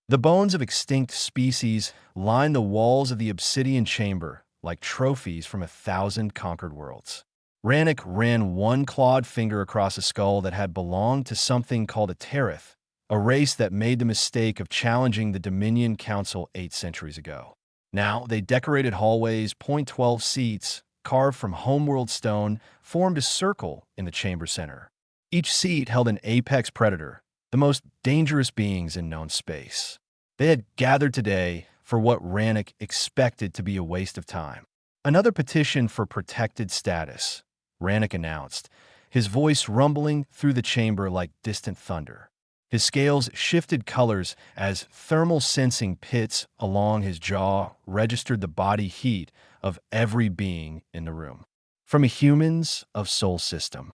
The bones of extinct species line the walls of the obsidian chamber like trophies from 1,000 conquered worlds. Rannoch ran one clawed finger across a skull that had belonged to something called a Terith, a race that made the mistake of challenging the Dominion Council 8 centuries ago. Now, they decorated hallways, point 12 seats, carved from homeworld stone, formed a circle in the chamber center. Each seat held an apex predator, the most dangerous beings in known space. They had gathered today for what Rannoch expected to be a waste of time. Another petition for protected status, Rannoch announced, his voice rumbling through the chamber like distant thunder. His scales shifted colors as thermal sensing pits along his jaw registered the body heat of every being in the room. From a humans of soul system.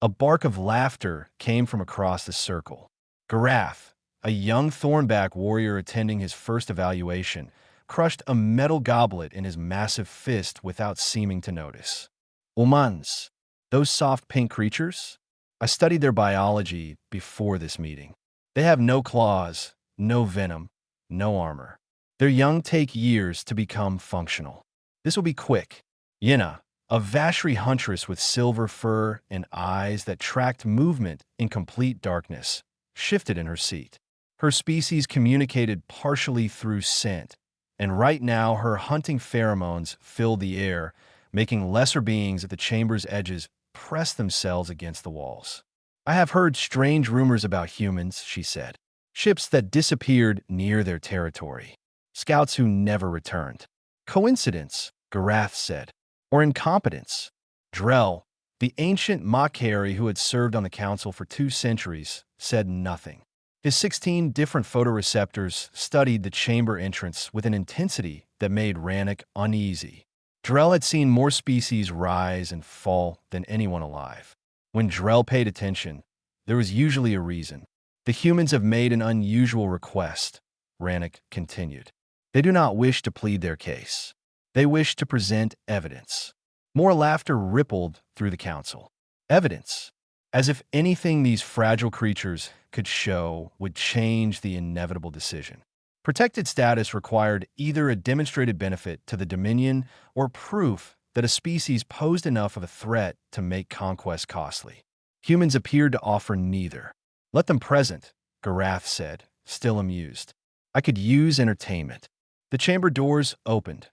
A bark of laughter came from across the circle. Garath, a young thornback warrior attending his first evaluation, crushed a metal goblet in his massive fist without seeming to notice. Humans, those soft pink creatures? I studied their biology before this meeting. They have no claws, no venom, no armor. Their young take years to become functional. This will be quick. Yenna, a Vashri huntress with silver fur and eyes that tracked movement in complete darkness, shifted in her seat. Her species communicated partially through scent, and right now her hunting pheromones filled the air, making lesser beings at the chamber's edges press themselves against the walls. I have heard strange rumors about humans, she said. Ships that disappeared near their territory. Scouts who never returned. Coincidence, Garath said. Or incompetence. Drell, the ancient Makari who had served on the council for 2 centuries, said nothing. His 16 different photoreceptors studied the chamber entrance with an intensity that made Rannoch uneasy. Drell had seen more species rise and fall than anyone alive. When Drell paid attention, there was usually a reason. The humans have made an unusual request, Rannoch continued. They do not wish to plead their case. They wish to present evidence. More laughter rippled through the council. Evidence. As if anything these fragile creatures could show would change the inevitable decision. Protected status required either a demonstrated benefit to the Dominion or proof that a species posed enough of a threat to make conquest costly. Humans appeared to offer neither. Let them present, Garath said, still amused. I could use entertainment. The chamber doors opened.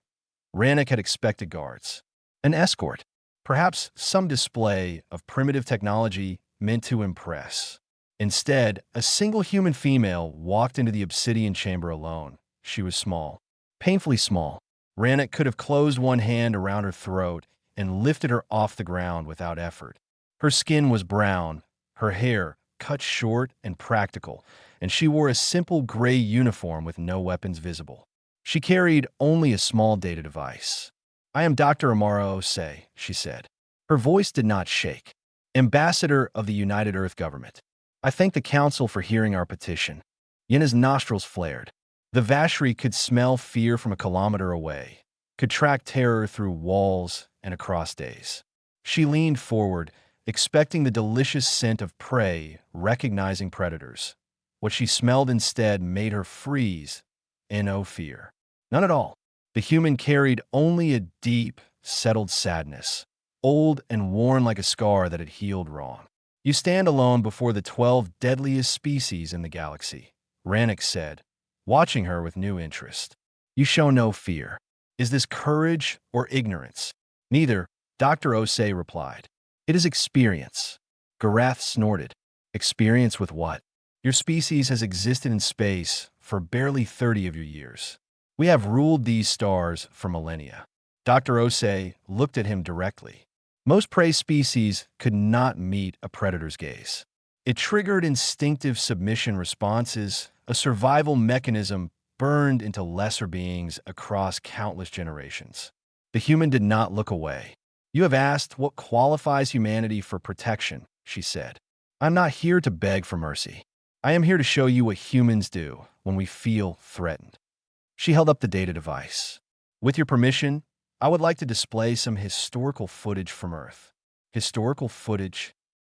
Rannoch had expected guards. An escort. Perhaps some display of primitive technology meant to impress. Instead, a single human female walked into the obsidian chamber alone. She was small. Painfully small. Rannoch could have closed one hand around her throat and lifted her off the ground without effort. Her skin was brown, her hair cut short and practical, and she wore a simple gray uniform with no weapons visible. She carried only a small data device. I am Dr. Amara Osei, she said. Her voice did not shake. Ambassador of the United Earth Government. I thank the Council for hearing our petition. Yenna's nostrils flared. The Vashri could smell fear from a kilometer away, could track terror through walls and across days. She leaned forward, expecting the delicious scent of prey, recognizing predators. What she smelled instead made her freeze, in no fear. None at all. The human carried only a deep, settled sadness, old and worn like a scar that had healed wrong. You stand alone before the 12 deadliest species in the galaxy, Rannoch said, watching her with new interest. You show no fear. Is this courage or ignorance? Neither, Dr. Osei replied. It is experience. Garath snorted. Experience with what? Your species has existed in space for barely 30 of your years. We have ruled these stars for millennia. Dr. Osei looked at him directly. Most prey species could not meet a predator's gaze. It triggered instinctive submission responses, a survival mechanism burned into lesser beings across countless generations. The human did not look away. You have asked what qualifies humanity for protection, she said. I'm not here to beg for mercy. I am here to show you what humans do when we feel threatened. She held up the data device. With your permission, I would like to display some historical footage from Earth. Historical footage?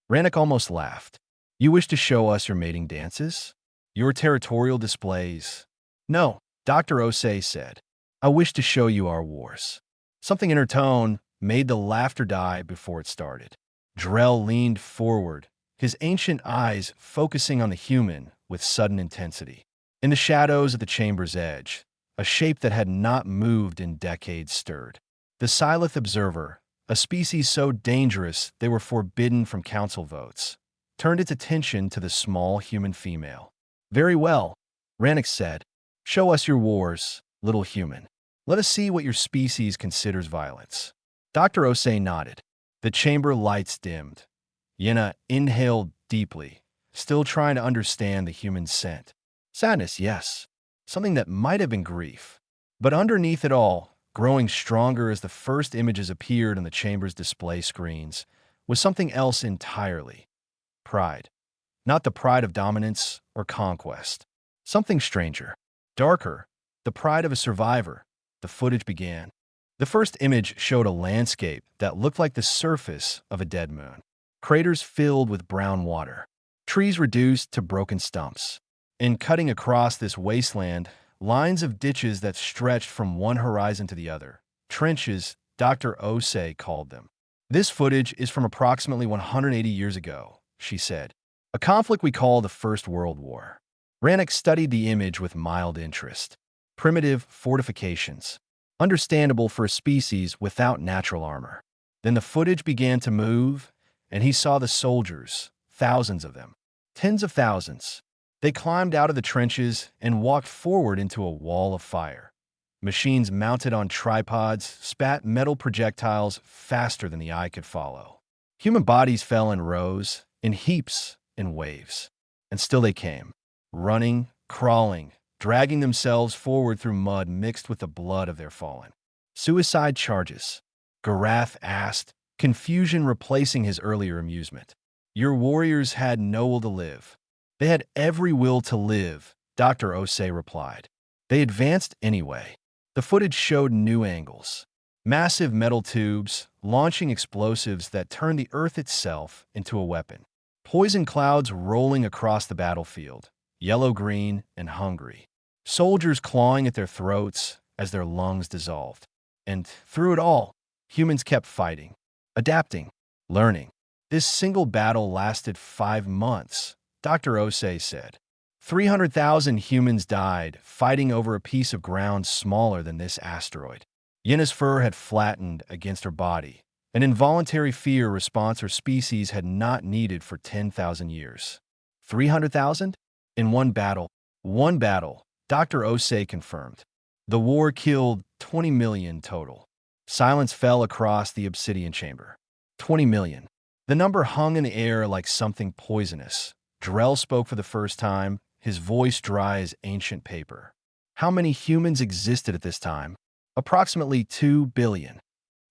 Rannoch almost laughed. You wish to show us your mating dances? Your territorial displays. No, Dr. Osei said. I wish to show you our wars. Something in her tone made the laughter die before it started. Drell leaned forward, his ancient eyes focusing on the human with sudden intensity. In the shadows at the chamber's edge, a shape that had not moved in decades stirred. The Silith observer, a species so dangerous they were forbidden from council votes, turned its attention to the small human female. Very well, Rannoch said. Show us your wars, little human. Let us see what your species considers violence. Dr. Osei nodded. The chamber lights dimmed. Yenna inhaled deeply, still trying to understand the human scent. Sadness, yes. Something that might have been grief. But underneath it all, growing stronger as the first images appeared on the chamber's display screens, was something else entirely. Pride. Not the pride of dominance or conquest. Something stranger. Darker. The pride of a survivor. The footage began. The first image showed a landscape that looked like the surface of a dead moon. Craters filled with brown water. Trees reduced to broken stumps. And cutting across this wasteland, lines of ditches that stretched from one horizon to the other. Trenches, Dr. Osei called them. This footage is from approximately 180 years ago, she said. A conflict we call the First World War. Rannoch studied the image with mild interest. Primitive fortifications. Understandable for a species without natural armor. Then the footage began to move, and he saw the soldiers, thousands of them. Tens of thousands. They climbed out of the trenches and walked forward into a wall of fire. Machines mounted on tripods spat metal projectiles faster than the eye could follow. Human bodies fell in rows, in heaps, in waves. And still they came, running, crawling, dragging themselves forward through mud mixed with the blood of their fallen. Suicide charges. Garath asked, confusion replacing his earlier amusement. Your warriors had no will to live. They had every will to live, Dr. Osei replied. They advanced anyway. The footage showed new angles. Massive metal tubes, launching explosives that turned the earth itself into a weapon. Poison clouds rolling across the battlefield, yellow-green and hungry. Soldiers clawing at their throats as their lungs dissolved. And through it all, humans kept fighting, adapting, learning. This single battle lasted 5 months, Dr. Osei said. 300,000 humans died fighting over a piece of ground smaller than this asteroid. Yenna's fur had flattened against her body, an involuntary fear response her species had not needed for 10,000 years. 300,000? In one battle. One battle, Dr. Osei confirmed. The war killed 20 million total. Silence fell across the obsidian chamber. 20 million. The number hung in the air like something poisonous. Drell spoke for the first time, his voice dry as ancient paper. How many humans existed at this time? Approximately 2 billion.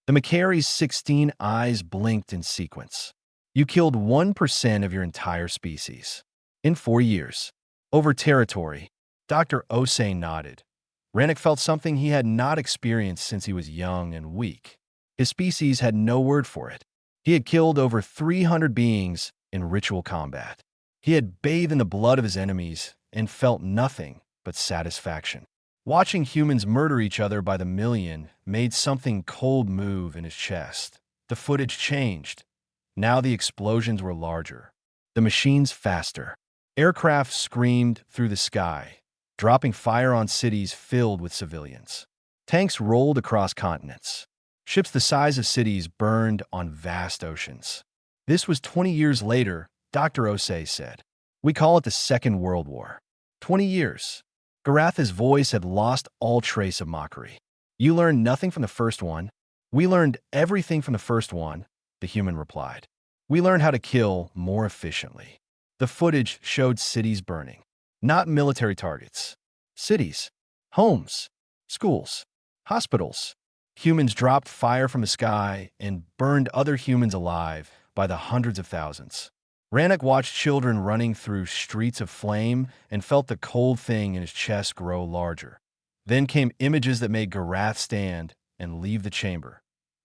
The Macquarie's 16 eyes blinked in sequence. You killed 1% of your entire species. In 4 years. Over territory. Dr. Osei nodded. Rannoch felt something he had not experienced since he was young and weak. His species had no word for it. He had killed over 300 beings in ritual combat. He had bathed in the blood of his enemies and felt nothing but satisfaction. Watching humans murder each other by the million made something cold move in his chest. The footage changed. Now the explosions were larger. The machines faster. Aircraft screamed through the sky, dropping fire on cities filled with civilians. Tanks rolled across continents. Ships the size of cities burned on vast oceans. This was 20 years later, Dr. Osei said. We call it the Second World War. 20 years. Garatha's voice had lost all trace of mockery. You learned nothing from the first one. We learned everything from the first one, the human replied. We learned how to kill more efficiently. The footage showed cities burning. Not military targets. Cities. Homes. Schools. Hospitals. Humans dropped fire from the sky and burned other humans alive by the hundreds of thousands. Rannoch watched children running through streets of flame and felt the cold thing in his chest grow larger. Then came images that made Garath stand and leave the chamber.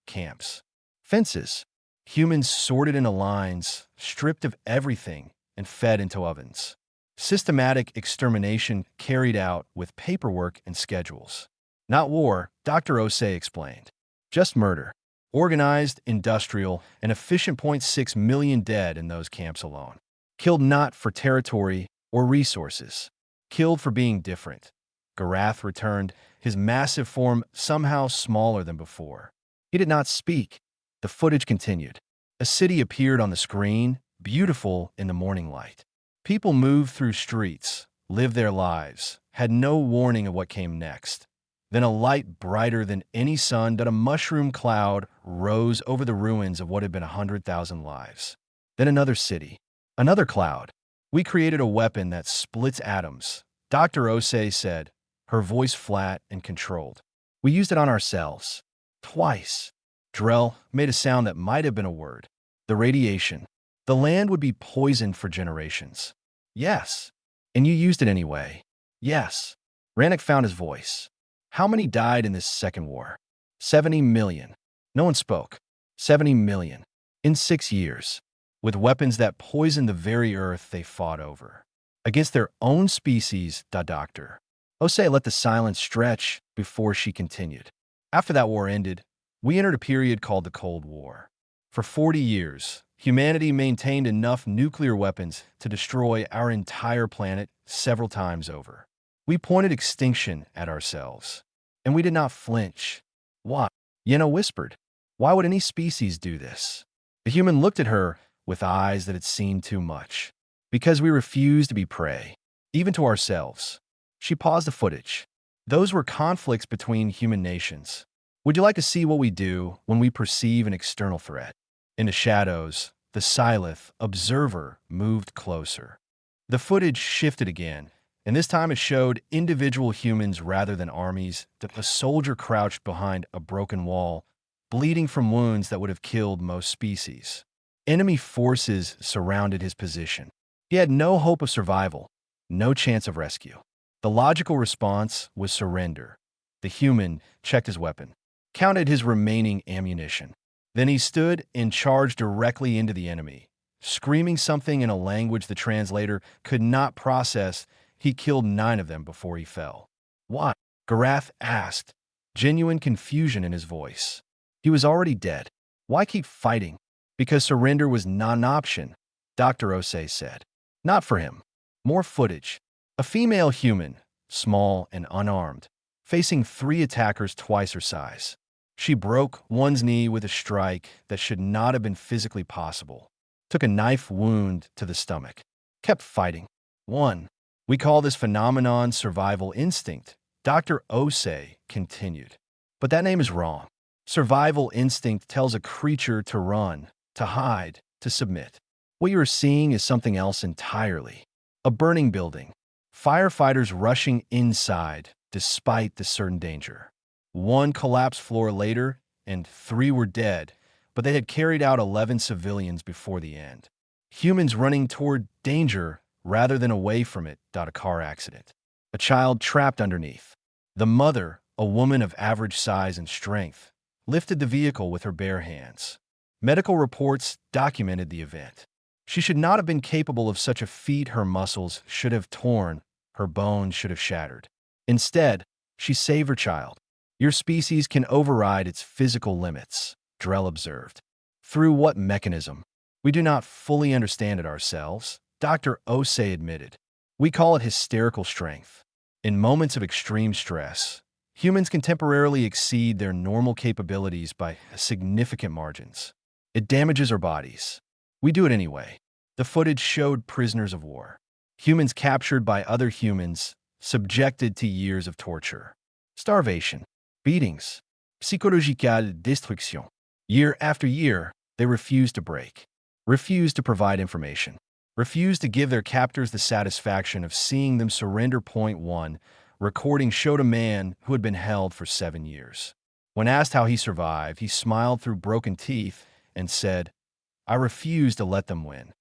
Camps. Fences. Humans sorted into lines, stripped of everything, and fed into ovens. Systematic extermination carried out with paperwork and schedules. Not war, Dr. Osei explained. Just murder. Organized, industrial, and efficient. 0.6 million dead in those camps alone. Killed not for territory or resources. Killed for being different. Garath returned, his massive form somehow smaller than before. He did not speak. The footage continued. A city appeared on the screen, beautiful in the morning light. People moved through streets, lived their lives, had no warning of what came next. Then a light brighter than any sun that a mushroom cloud rose over the ruins of what had been 100,000 lives. Then another city, another cloud. We created a weapon that splits atoms, Dr. Osei said, her voice flat and controlled. We used it on ourselves. Twice. Drell made a sound that might have been a word. The radiation. The land would be poisoned for generations. Yes. And you used it anyway. Yes. Rannick found his voice. How many died in this second war? 70 million. No one spoke. 70 million. In 6 years. With weapons that poisoned the very earth they fought over. Against their own species, Doctor. Osei let the silence stretch before she continued. After that war ended, we entered a period called the Cold War. For 40 years, humanity maintained enough nuclear weapons to destroy our entire planet several times over. We pointed extinction at ourselves, and we did not flinch. Why? Yena whispered. Why would any species do this? The human looked at her with eyes that had seen too much. Because we refused to be prey, even to ourselves. She paused the footage. Those were conflicts between human nations. Would you like to see what we do when we perceive an external threat? In the shadows, the Silith observer moved closer. The footage shifted again, and this time it showed individual humans rather than armies. A soldier crouched behind a broken wall, bleeding from wounds that would have killed most species. Enemy forces surrounded his position. He had no hope of survival, no chance of rescue. The logical response was surrender. The human checked his weapon, counted his remaining ammunition. Then he stood and charged directly into the enemy. Screaming something in a language the translator could not process, he killed 9 of them before he fell. Why? Garath asked, genuine confusion in his voice. He was already dead. Why keep fighting? Because surrender was not an option, Dr. Osei said. Not for him. More footage. A female human, small and unarmed, facing 3 attackers twice her size. She broke one's knee with a strike that should not have been physically possible. Took a knife wound to the stomach. Kept fighting. 1. We call this phenomenon survival instinct, Dr. Osei continued. But that name is wrong. Survival instinct tells a creature to run, to hide, to submit. What you are seeing is something else entirely. A burning building. Firefighters rushing inside despite the certain danger. 1 collapsed floor later, and 3 were dead, but they had carried out 11 civilians before the end. Humans running toward danger rather than away from it. A car accident. A child trapped underneath. The mother, a woman of average size and strength, lifted the vehicle with her bare hands. Medical reports documented the event. She should not have been capable of such a feat. Her muscles should have torn, her bones should have shattered. Instead, she saved her child. Your species can override its physical limits, Drell observed. Through what mechanism? We do not fully understand it ourselves, Dr. Osei admitted. We call it hysterical strength. In moments of extreme stress, humans can temporarily exceed their normal capabilities by significant margins. It damages our bodies. We do it anyway. The footage showed prisoners of war. Humans captured by other humans, subjected to years of torture. Starvation. Beatings. Psychological destruction. Year after year, they refused to break. Refused to provide information. Refused to give their captors the satisfaction of seeing them surrender. 1. Recording showed a man who had been held for 7 years. When asked how he survived, he smiled through broken teeth and said, I refuse to let them win.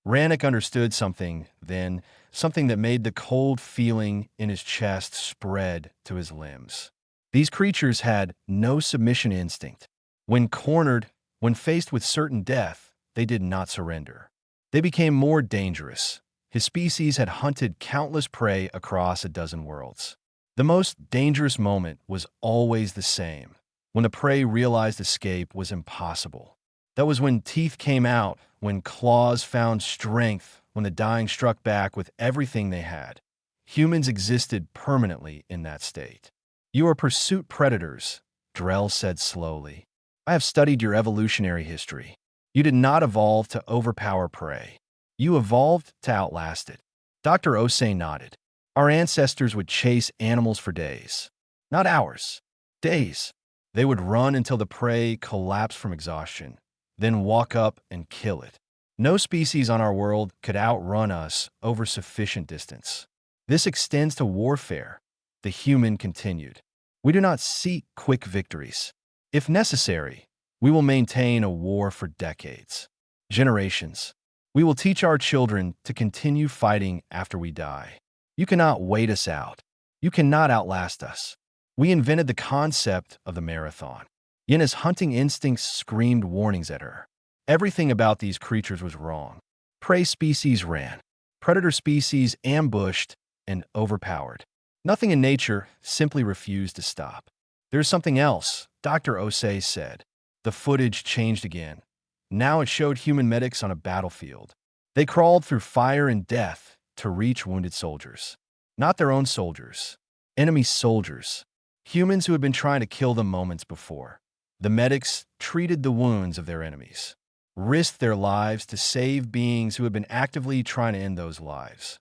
Rannick understood something then, something that made the cold feeling in his chest spread to his limbs. These creatures had no submission instinct. When cornered, when faced with certain death, they did not surrender. They became more dangerous, His species had hunted countless prey across a dozen worlds. The most dangerous moment was always the same, when the prey realized escape was impossible. That was when teeth came out, when claws found strength, when the dying struck back with everything they had. Humans existed permanently in that state. "You are pursuit predators," Drell said slowly. "I have studied your evolutionary history. You did not evolve to overpower prey. You evolved to outlast it." Dr. Osei nodded. "Our ancestors would chase animals for days. Not hours. Days. They would run until the prey collapsed from exhaustion, then walk up and kill it. No species on our world could outrun us over sufficient distance. This extends to warfare," the human continued. "We do not seek quick victories. If necessary, we will maintain a war for decades. Generations. We will teach our children to continue fighting after we die. You cannot wait us out. You cannot outlast us. We invented the concept of the marathon." Yenna's hunting instincts screamed warnings at her. Everything about these creatures was wrong. Prey species ran. Predator species ambushed and overpowered. Nothing in nature simply refused to stop. "There's something else," Dr. Osei said. The footage changed again. Now it showed human medics on a battlefield. They crawled through fire and death to reach wounded soldiers. Not their own soldiers. Enemy soldiers. Humans who had been trying to kill them moments before. The medics treated the wounds of their enemies, risked their lives to save beings who had been actively trying to end those lives.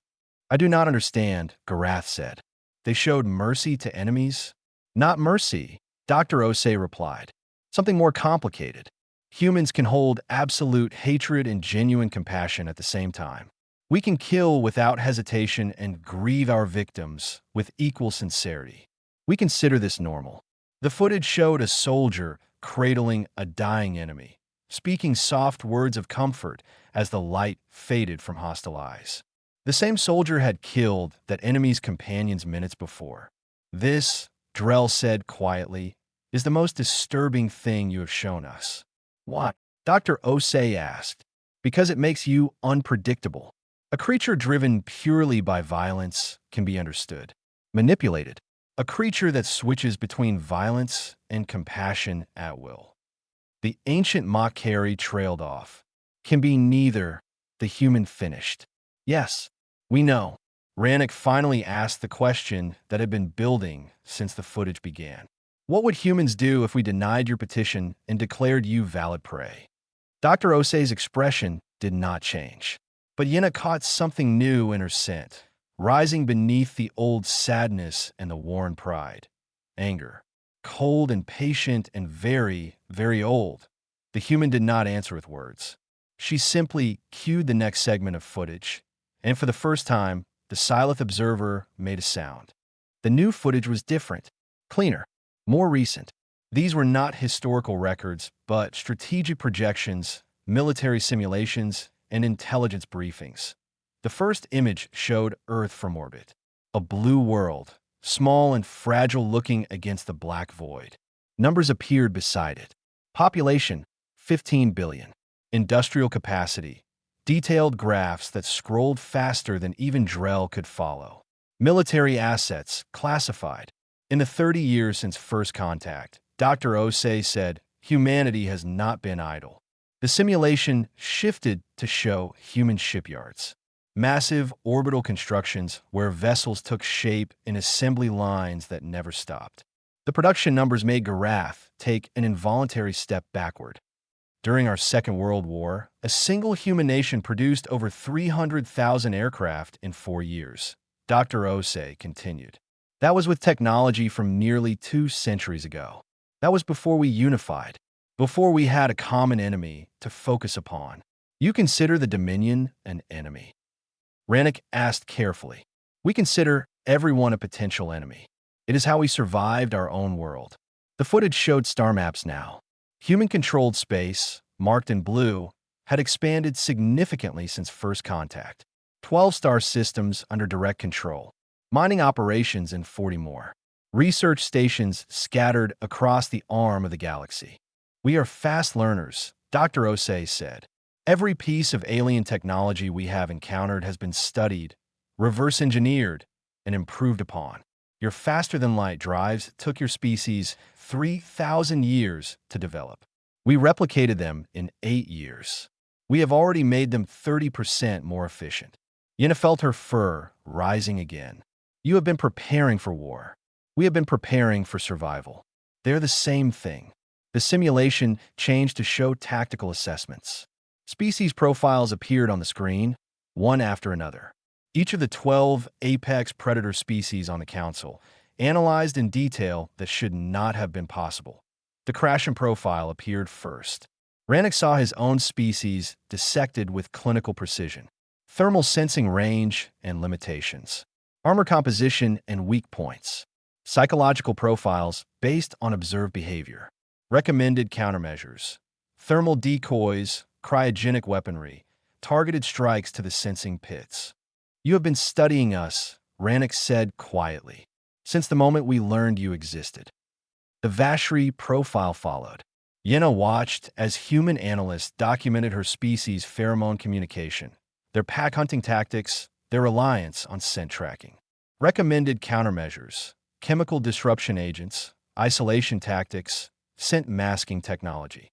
"I do not understand," Garath said. "They showed mercy to enemies?" "Not mercy," Dr. Osei replied. "Something more complicated. Humans can hold absolute hatred and genuine compassion at the same time. We can kill without hesitation and grieve our victims with equal sincerity. We consider this normal." The footage showed a soldier cradling a dying enemy, speaking soft words of comfort as the light faded from hostile eyes. The same soldier had killed that enemy's companions minutes before. "This," Drell said quietly, "is the most disturbing thing you have shown us." "Why?" Dr. Osei asked. "Because it makes you unpredictable. A creature driven purely by violence can be understood. Manipulated. A creature that switches between violence and compassion at will." The ancient Makari trailed off. "Can be neither," the human finished. "Yes, we know." Rannick finally asked the question that had been building since the footage began. "What would humans do if we denied your petition and declared you valid prey?" Dr. Osei's expression did not change. But Yenna caught something new in her scent, rising beneath the old sadness and the worn pride. Anger. Cold and patient and very, very old. The human did not answer with words. She simply cued the next segment of footage, and for the first time, the silent observer made a sound. The new footage was different, cleaner, more recent. These were not historical records, but strategic projections, military simulations, and intelligence briefings. The first image showed Earth from orbit, a blue world, small and fragile looking against the black void. Numbers appeared beside it. Population, 15 billion. Industrial capacity, detailed graphs that scrolled faster than even Drell could follow. Military assets, classified. In the 30 years since first contact, Dr. Osei said, humanity has not been idle. The simulation shifted to show human shipyards. Massive orbital constructions where vessels took shape in assembly lines that never stopped. The production numbers made Garath take an involuntary step backward. During our Second World War, a single human nation produced over 300,000 aircraft in 4 years. Dr. Osei continued. That was with technology from nearly 2 centuries ago. That was before we unified, before we had a common enemy to focus upon. You consider the Dominion an enemy? Rannick asked carefully. We consider everyone a potential enemy. It is how we survived our own world. The footage showed star maps now. Human-controlled space, marked in blue, had expanded significantly since first contact. 12 star systems under direct control. Mining operations in 40 more. Research stations scattered across the arm of the galaxy. We are fast learners, Dr. Osei said. Every piece of alien technology we have encountered has been studied, reverse engineered, and improved upon. Your faster-than-light drives took your species 3,000 years to develop. We replicated them in 8 years. We have already made them 30% more efficient. Yenna felt her fur rising again. You have been preparing for war. We have been preparing for survival. They're the same thing. The simulation changed to show tactical assessments. Species profiles appeared on the screen, one after another. Each of the 12 apex predator species on the Council analyzed in detail that should not have been possible. The Crashin profile appeared first. Rannick saw his own species dissected with clinical precision. Thermal sensing range and limitations. Armor composition and weak points. Psychological profiles based on observed behavior. Recommended countermeasures. Thermal decoys, cryogenic weaponry, targeted strikes to the sensing pits. You have been studying us, Rannick said quietly, since the moment we learned you existed. The Vashri profile followed. Yenna watched as human analysts documented her species' pheromone communication, their pack hunting tactics, their reliance on scent tracking. Recommended countermeasures, chemical disruption agents, isolation tactics, scent masking technology.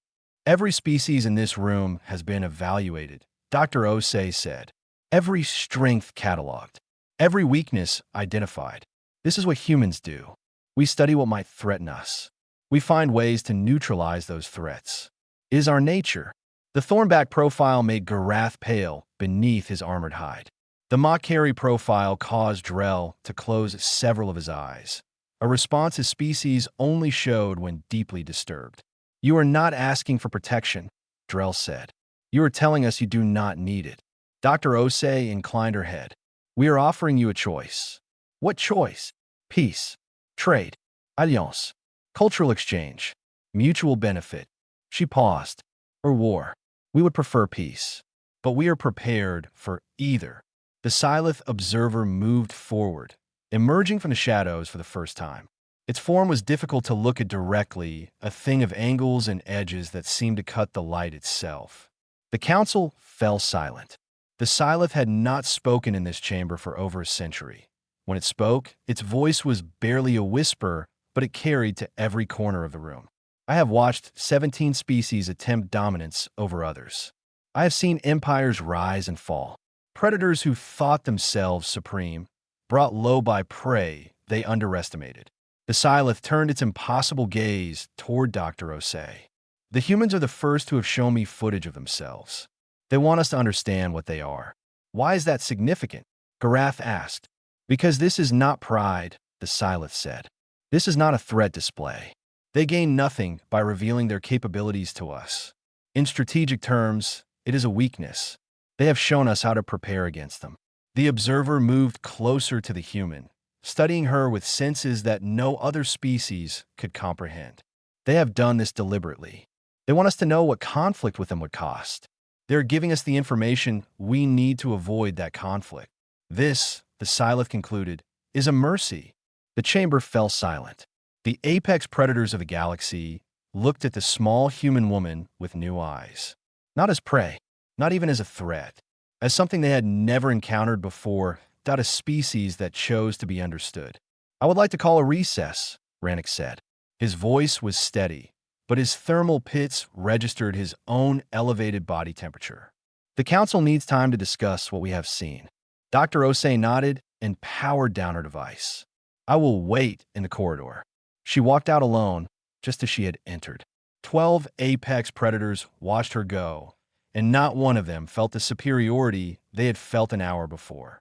Every species in this room has been evaluated, Dr. Osei said. Every strength cataloged. Every weakness identified. This is what humans do. We study what might threaten us. We find ways to neutralize those threats. It is our nature. The Thornback profile made Garath pale beneath his armored hide. The Makari profile caused Drell to close several of his eyes, a response his species only showed when deeply disturbed. You are not asking for protection, Drell said. You are telling us you do not need it. Dr. Osei inclined her head. We are offering you a choice. What choice? Peace, trade, alliance, cultural exchange, mutual benefit. She paused. Or war. We would prefer peace. But we are prepared for either. The Silith observer moved forward, emerging from the shadows for the first time. Its form was difficult to look at directly, a thing of angles and edges that seemed to cut the light itself. The council fell silent. The Silith had not spoken in this chamber for over a century. When it spoke, its voice was barely a whisper, but it carried to every corner of the room. I have watched 17 species attempt dominance over others. I have seen empires rise and fall. Predators who thought themselves supreme, brought low by prey they underestimated. The Silith turned its impossible gaze toward Dr. Osei. The humans are the first to have shown me footage of themselves. They want us to understand what they are. Why is that significant? Garath asked. Because this is not pride, the Silith said. This is not a threat display. They gain nothing by revealing their capabilities to us. In strategic terms, it is a weakness. They have shown us how to prepare against them. The observer moved closer to the human, studying her with senses that no other species could comprehend. They have done this deliberately. They want us to know what conflict with them would cost. They're giving us the information we need to avoid that conflict. This, the Silith concluded, is a mercy. The chamber fell silent. The apex predators of the galaxy looked at the small human woman with new eyes. Not as prey, not even as a threat, as something they had never encountered before, not a species that chose to be understood. I would like to call a recess, Rannick said. His voice was steady, but his thermal pits registered his own elevated body temperature. The council needs time to discuss what we have seen. Dr. Osei nodded and powered down her device. I will wait in the corridor. She walked out alone, just as she had entered. 12 apex predators watched her go, and not one of them felt the superiority they had felt an hour before.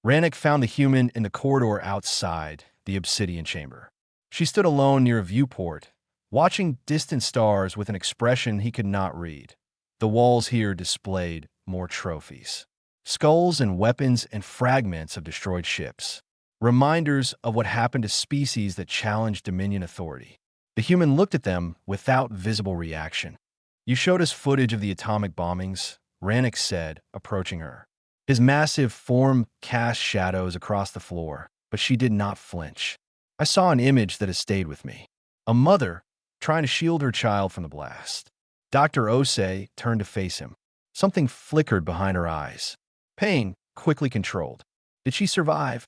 Rannick found the human in the corridor outside the obsidian chamber. She stood alone near a viewport, watching distant stars with an expression he could not read. The walls here displayed more trophies. Skulls and weapons and fragments of destroyed ships. Reminders of what happened to species that challenged Dominion authority. The human looked at them without visible reaction. You showed us footage of the atomic bombings, Rannick said, approaching her. His massive form cast shadows across the floor, but she did not flinch. I saw an image that has stayed with me. A mother trying to shield her child from the blast. Dr. Osei turned to face him. Something flickered behind her eyes. Pain, quickly controlled. Did she survive?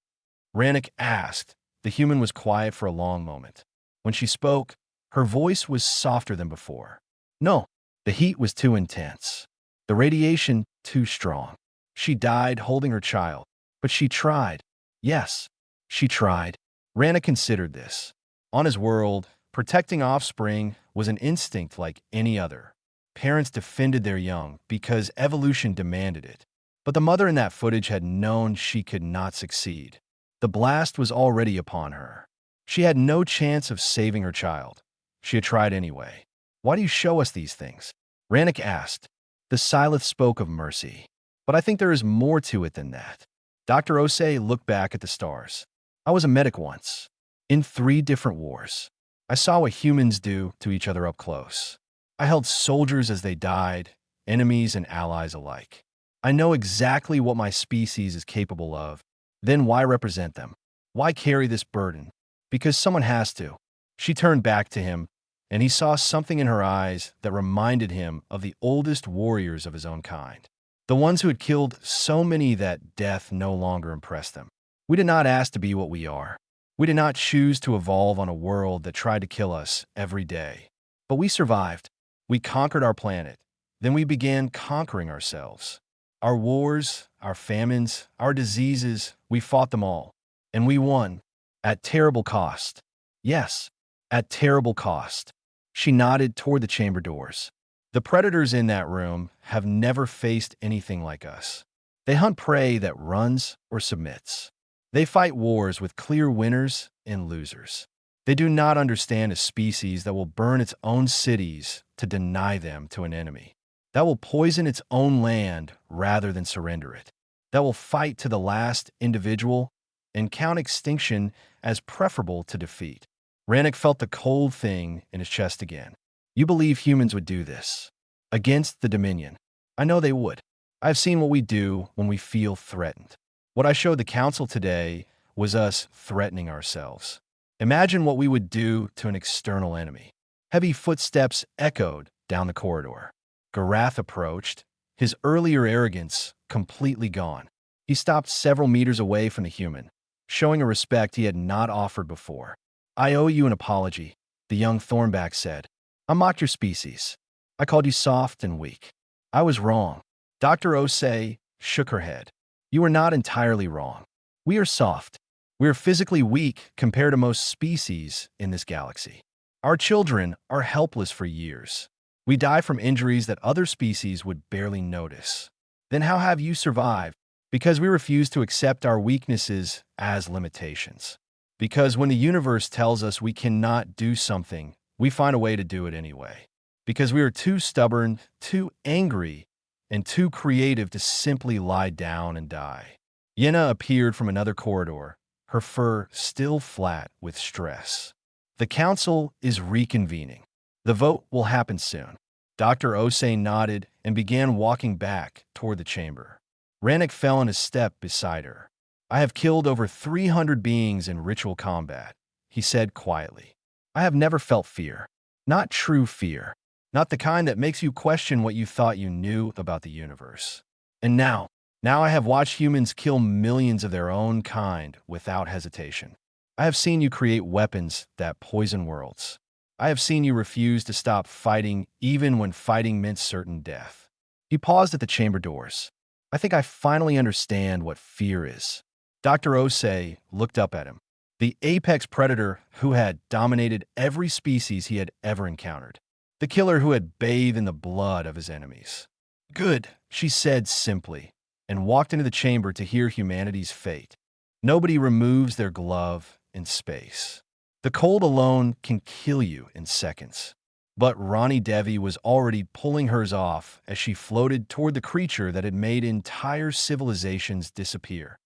Rannick asked. The human was quiet for a long moment. When she spoke, her voice was softer than before. No, the heat was too intense. The radiation too strong. She died holding her child. But she tried. Yes, she tried. Rannick considered this. On his world, protecting offspring was an instinct like any other. Parents defended their young because evolution demanded it. But the mother in that footage had known she could not succeed. The blast was already upon her. She had no chance of saving her child. She had tried anyway. Why do you show us these things? Rannick asked. The Silith spoke of mercy. But I think there is more to it than that. Dr. Osei looked back at the stars. I was a medic once. In 3 different wars. I saw what humans do to each other up close. I held soldiers as they died, enemies and allies alike. I know exactly what my species is capable of. Then why represent them? Why carry this burden? Because someone has to. She turned back to him, and he saw something in her eyes that reminded him of the oldest warriors of his own kind. The ones who had killed so many that death no longer impressed them. We did not ask to be what we are. We did not choose to evolve on a world that tried to kill us every day. But we survived. We conquered our planet. Then we began conquering ourselves. Our wars, our famines, our diseases, we fought them all. And we won. At terrible cost. Yes, at terrible cost. She nodded toward the chamber doors. The predators in that room have never faced anything like us. They hunt prey that runs or submits. They fight wars with clear winners and losers. They do not understand a species that will burn its own cities to deny them to an enemy, that will poison its own land rather than surrender it, that will fight to the last individual and count extinction as preferable to defeat. Rannick felt the cold thing in his chest again. You believe humans would do this? Against the Dominion? I know they would. I've seen what we do when we feel threatened. What I showed the Council today was us threatening ourselves. Imagine what we would do to an external enemy. Heavy footsteps echoed down the corridor. Garath approached, his earlier arrogance completely gone. He stopped several meters away from the human, showing a respect he had not offered before. I owe you an apology, the young Thornback said. I mocked your species. I called you soft and weak. I was wrong. Dr. Osei shook her head. You are not entirely wrong. We are soft. We are physically weak compared to most species in this galaxy. Our children are helpless for years. We die from injuries that other species would barely notice. Then how have you survived? Because we refuse to accept our weaknesses as limitations. Because when the universe tells us we cannot do something, we find a way to do it anyway. Because we are too stubborn, too angry, and too creative to simply lie down and die. Yenna appeared from another corridor, her fur still flat with stress. The council is reconvening. The vote will happen soon. Dr. Osei nodded and began walking back toward the chamber. Rannick fell on his step beside her. I have killed over 300 beings in ritual combat, he said quietly. I have never felt fear. Not true fear. Not the kind that makes you question what you thought you knew about the universe. And now I have watched humans kill millions of their own kind without hesitation. I have seen you create weapons that poison worlds. I have seen you refuse to stop fighting even when fighting meant certain death. He paused at the chamber doors. I think I finally understand what fear is. Dr. Osei looked up at him, the apex predator who had dominated every species he had ever encountered, the killer who had bathed in the blood of his enemies. Good, she said simply, and walked into the chamber to hear humanity's fate. Nobody removes their glove in space. The cold alone can kill you in seconds. But Ronnie Devi was already pulling hers off as she floated toward the creature that had made entire civilizations disappear.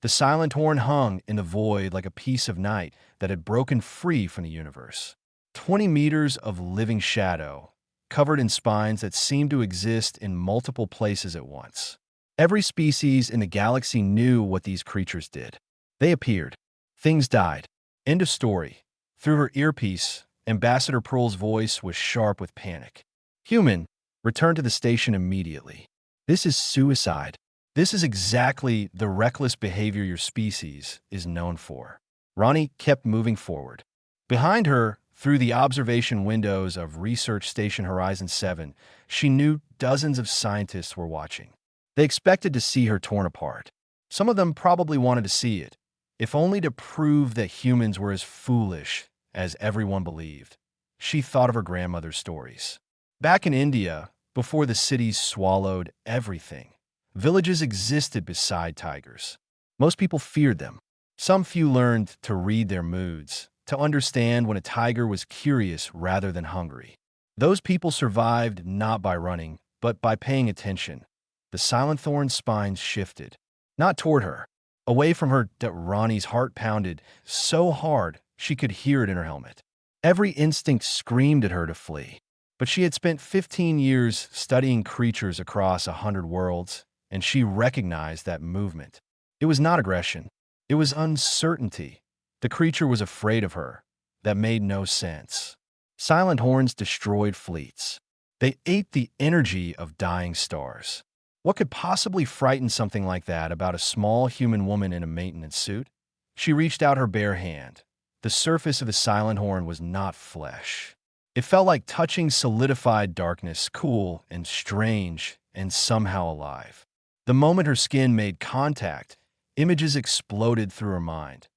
The silent horn hung in the void like a piece of night that had broken free from the universe. 20 meters of living shadow, covered in spines that seemed to exist in multiple places at once. Every species in the galaxy knew what these creatures did. They appeared. Things died. End of story. Through her earpiece, Ambassador Pearl's voice was sharp with panic. Human, return to the station immediately. This is suicide. This is exactly the reckless behavior your species is known for. Ronnie kept moving forward. Behind her, through the observation windows of Research Station Horizon 7, she knew dozens of scientists were watching. They expected to see her torn apart. Some of them probably wanted to see it, if only to prove that humans were as foolish as everyone believed. She thought of her grandmother's stories. Back in India, before the cities swallowed everything, villages existed beside tigers. Most people feared them. Some few learned to read their moods, to understand when a tiger was curious rather than hungry. Those people survived not by running, but by paying attention. The silent thorn's spines shifted, not toward her, away from her. That Ronnie's heart pounded so hard she could hear it in her helmet. Every instinct screamed at her to flee. But she had spent 15 years studying creatures across 100 worlds, and she recognized that movement. It was not aggression. It was uncertainty. The creature was afraid of her. That made no sense. Silent horns destroyed fleets. They ate the energy of dying stars. What could possibly frighten something like that about a small human woman in a maintenance suit? She reached out her bare hand. The surface of the silent horn was not flesh. It felt like touching solidified darkness, cool and strange and somehow alive. The moment her skin made contact, images exploded through her mind.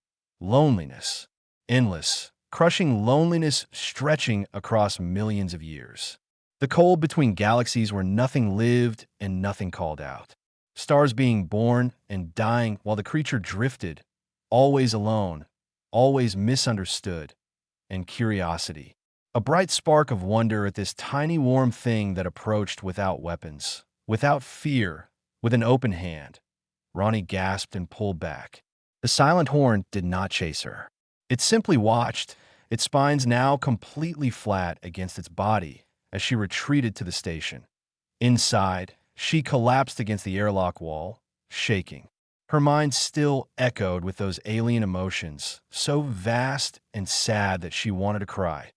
Loneliness. Endless, crushing loneliness stretching across millions of years. The cold between galaxies where nothing lived and nothing called out. Stars being born and dying while the creature drifted, always alone, always misunderstood, and curiosity. A bright spark of wonder at this tiny warm thing that approached without weapons, without fear, with an open hand. Ronnie gasped and pulled back. The silent horn did not chase her. It simply watched, its spines now completely flat against its body as she retreated to the station. Inside, she collapsed against the airlock wall, shaking. Her mind still echoed with those alien emotions, so vast and sad that she wanted to cry.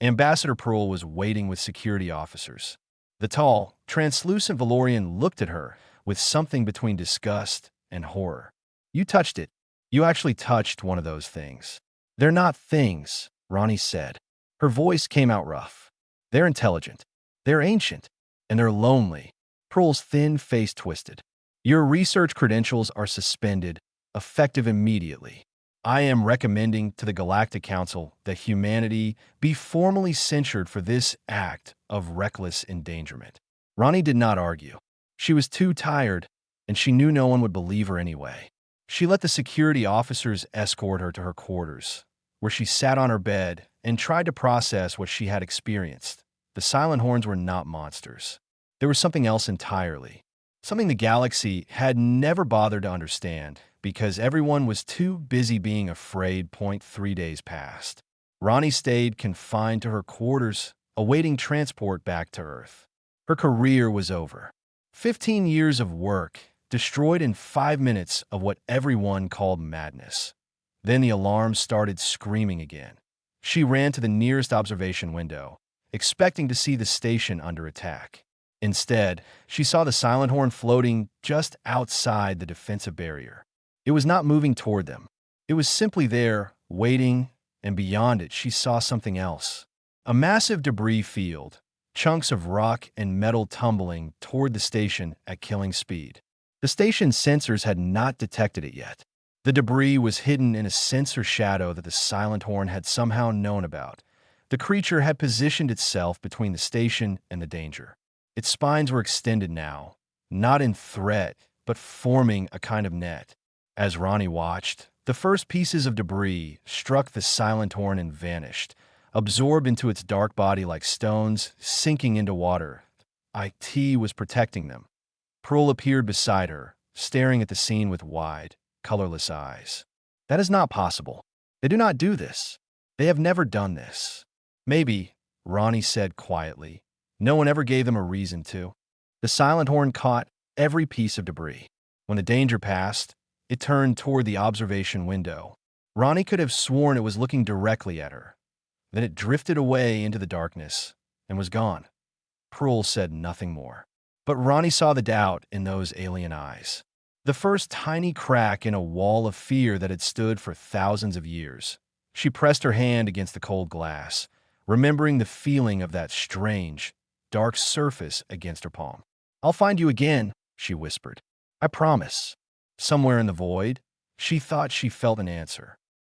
Ambassador Pearl was waiting with security officers. The tall, translucent Valorian looked at her with something between disgust and horror. You touched it. You actually touched one of those things. They're not things, Ronnie said. Her voice came out rough. They're intelligent. They're ancient. And they're lonely. Pearl's thin face twisted. Your research credentials are suspended, effective immediately. I am recommending to the Galactic Council that humanity be formally censured for this act of reckless endangerment. Ronnie did not argue. She was too tired, and she knew no one would believe her anyway. She let the security officers escort her to her quarters, where she sat on her bed and tried to process what she had experienced. The silent horns were not monsters. There was something else entirely. Something the galaxy had never bothered to understand, because everyone was too busy being afraid. 3 days passed. Ronnie stayed confined to her quarters, awaiting transport back to Earth. Her career was over. 15 years of work, destroyed in 5 minutes of what everyone called madness. Then the alarm started screaming again. She ran to the nearest observation window, expecting to see the station under attack. Instead, she saw the silent horn floating just outside the defensive barrier. It was not moving toward them. It was simply there, waiting, and beyond it she saw something else. A massive debris field, chunks of rock and metal tumbling toward the station at killing speed. The station's sensors had not detected it yet. The debris was hidden in a sensor shadow that the silent horn had somehow known about. The creature had positioned itself between the station and the danger. Its spines were extended now, not in threat, but forming a kind of net. As Ronnie watched, the first pieces of debris struck the silent horn and vanished, absorbed into its dark body like stones sinking into water. IT was protecting them. Pearl appeared beside her, staring at the scene with wide, colorless eyes. That is not possible. They do not do this. They have never done this. Maybe, Ronnie said quietly. No one ever gave them a reason to. The silent horn caught every piece of debris. When the danger passed, it turned toward the observation window. Ronnie could have sworn it was looking directly at her. Then it drifted away into the darkness and was gone. Pearl said nothing more. But Ronnie saw the doubt in those alien eyes. The first tiny crack in a wall of fear that had stood for thousands of years. She pressed her hand against the cold glass, remembering the feeling of that strange, dark surface against her palm. "I'll find you again," she whispered. "I promise." Somewhere in the void, she thought she felt an answer.